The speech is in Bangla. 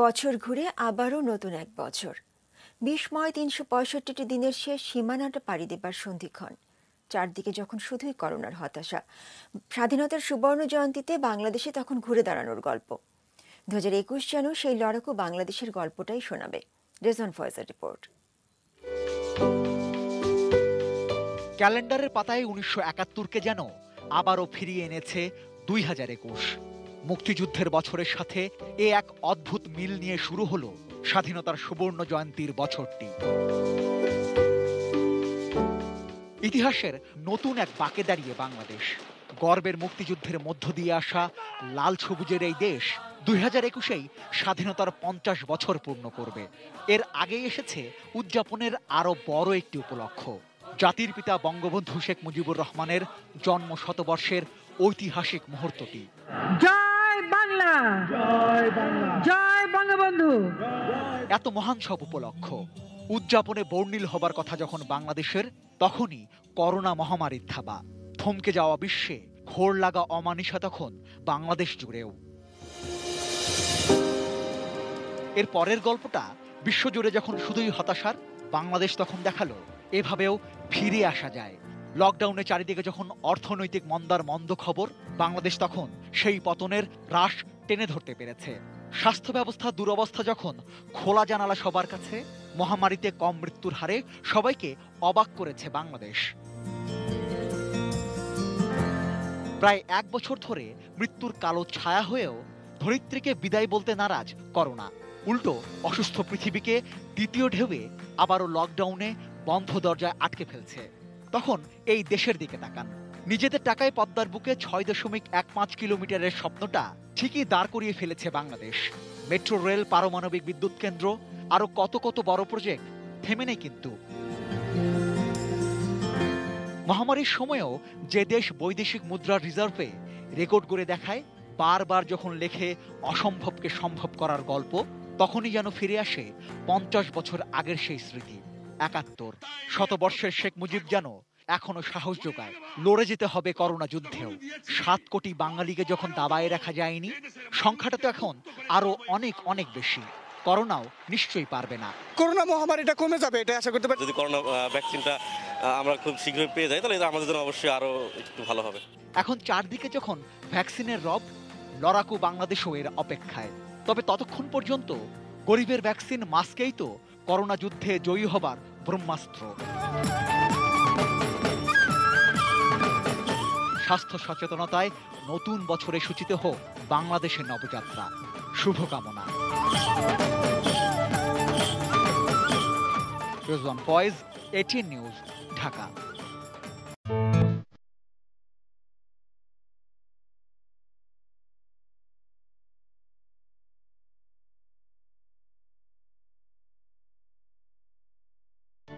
বছর ঘুরে আবারও নতুন এক বছর। বিস্ময় ৩৬৫টি দিনের শেষ সীমানাটা পাড়ি দেবার সন্ধিক্ষণ। চারদিকে যখন শুধুই করোনার হতাশা, স্বাধীনতার সুবর্ণ জয়ন্তীতে বাংলাদেশে তখন ঘুরে দাঁড়ানোর গল্প। ২০২১ যেন সেই লড়াকু বাংলাদেশের গল্পটাই শোনাবে। রেজওয়ান ফয়েজের রিপোর্ট। ক্যালেন্ডারের পাতায় ১৯৭১কে যেন আবারও ফিরিয়ে এনেছে ২০২১। মুক্তিযুদ্ধের বছরের সাথে এ এক অদ্ভুত মিল নিয়ে শুরু হলো স্বাধীনতার সুবর্ণ জয়ন্তীর বছরটি। ইতিহাসের নতুন এক বাঁকে দাঁড়িয়ে বাংলাদেশ। গর্বের মুক্তিযুদ্ধের মধ্য দিয়ে আসা লাল সবুজের এই দেশ ২০২১-এই স্বাধীনতার ৫০ বছর পূর্ণ করবে। এর আগেই এসেছে উদযাপনের আরো বড় একটি উপলক্ষ, জাতির পিতা বঙ্গবন্ধু শেখ মুজিবুর রহমানের জন্ম শতবর্ষের ঐতিহাসিক মুহূর্তটি। জয় বাংলা, জয় বাংলা, জয় বঙ্গবন্ধু। এত মহান সব উপলক্ষ উদযাপনে বর্ণিল হবার কথা যখন বাংলাদেশের, তখনই করোনা মহামারীর থাবা। থমকে যাওয়া বিশ্বে ঘোর লাগা অমানিসা তখন বাংলাদেশ জুড়েও। এর পরের গল্পটা বিশ্বজুড়ে যখন শুধুই হতাশার, বাংলাদেশ তখন দেখালো এভাবেও ফিরে আসা যায়। লকডাউনে চারিদিকে যখন অর্থনৈতিক মন্দার মন্দ খবর, বাংলাদেশ তখন সেই পতনের রাশ টেনে ধরতে পেরেছে। স্বাস্থ্য ব্যবস্থা দুরবস্থা যখন খোলা জানালা সবার কাছে, মহামারীতে কম মৃত্যুর হারে সবাইকে অবাক করেছে বাংলাদেশ। প্রায় ১ বছর ধরে মৃত্যুর কালো ছায়া হয়েও ধরিত্রীকে বিদায় বলতে নারাজ করোনা। উল্টো অসুস্থ পৃথিবীকে দ্বিতীয় ঢেউয়ে আবারও লকডাউনে বন্ধ দরজায় আটকে ফেলছে। তখন এই দেশের দিকে তাকান। নিজেদের টাকায় পদ্মার বুকে ৬.১৫ কিলোমিটারের স্বপ্নটা ঠিকই দাঁড় করিয়ে ফেলেছে বাংলাদেশ। মেট্রো রেল, পারমাণবিক বিদ্যুৎ কেন্দ্র, আরো কত কত বড় প্রজেক্ট থেমে নেই কিন্তু। মহামারীর সময়েও যে দেশ বৈদেশিক মুদ্রার রিজার্ভে রেকর্ড করে দেখায়, বারবার যখন লেখে অসম্ভবকে সম্ভব করার গল্প, তখনই যেন ফিরে আসে ৫০ বছর আগের সেই স্মৃতি। ৭১, শতবর্ষের শেখ মুজিব যেন এখনো সাহস যোগায়, লড়ে যেতে হবে করোনা যুদ্ধেও। ৭ কোটি বাঙালিকে যখন দাবায় রাখা যায়নি, সংখ্যাটা তো এখন আরো অনেক অনেক বেশি। করোনাও নিশ্চয়ই পারবে না। করোনা মহামারীটা কমে যাবে এটা আশা করতে পারি। যদি করোনা ভ্যাকসিনটা আমরা খুব শীঘ্রই পেয়ে যাই, তাহলে এটা আমাদের জন্য অবশ্যই আরো একটু ভালো হবে। এখন চারদিকে যখন ভ্যাকসিনের রব, লড়াকু বাংলাদেশও এর অপেক্ষায়। তবে ততক্ষণ পর্যন্ত গরিবের ভ্যাকসিন মাস্কেই তো করোনা যুদ্ধে জয়ী হবার ব্রহ্মাস্ত্র। স্বাস্থ্য সচেতনতায় নতুন বছরে সূচিত হোক বাংলাদেশের নবযাত্রা। শুভকামনা। Rezwan Faiz, ATN news, Dhaka.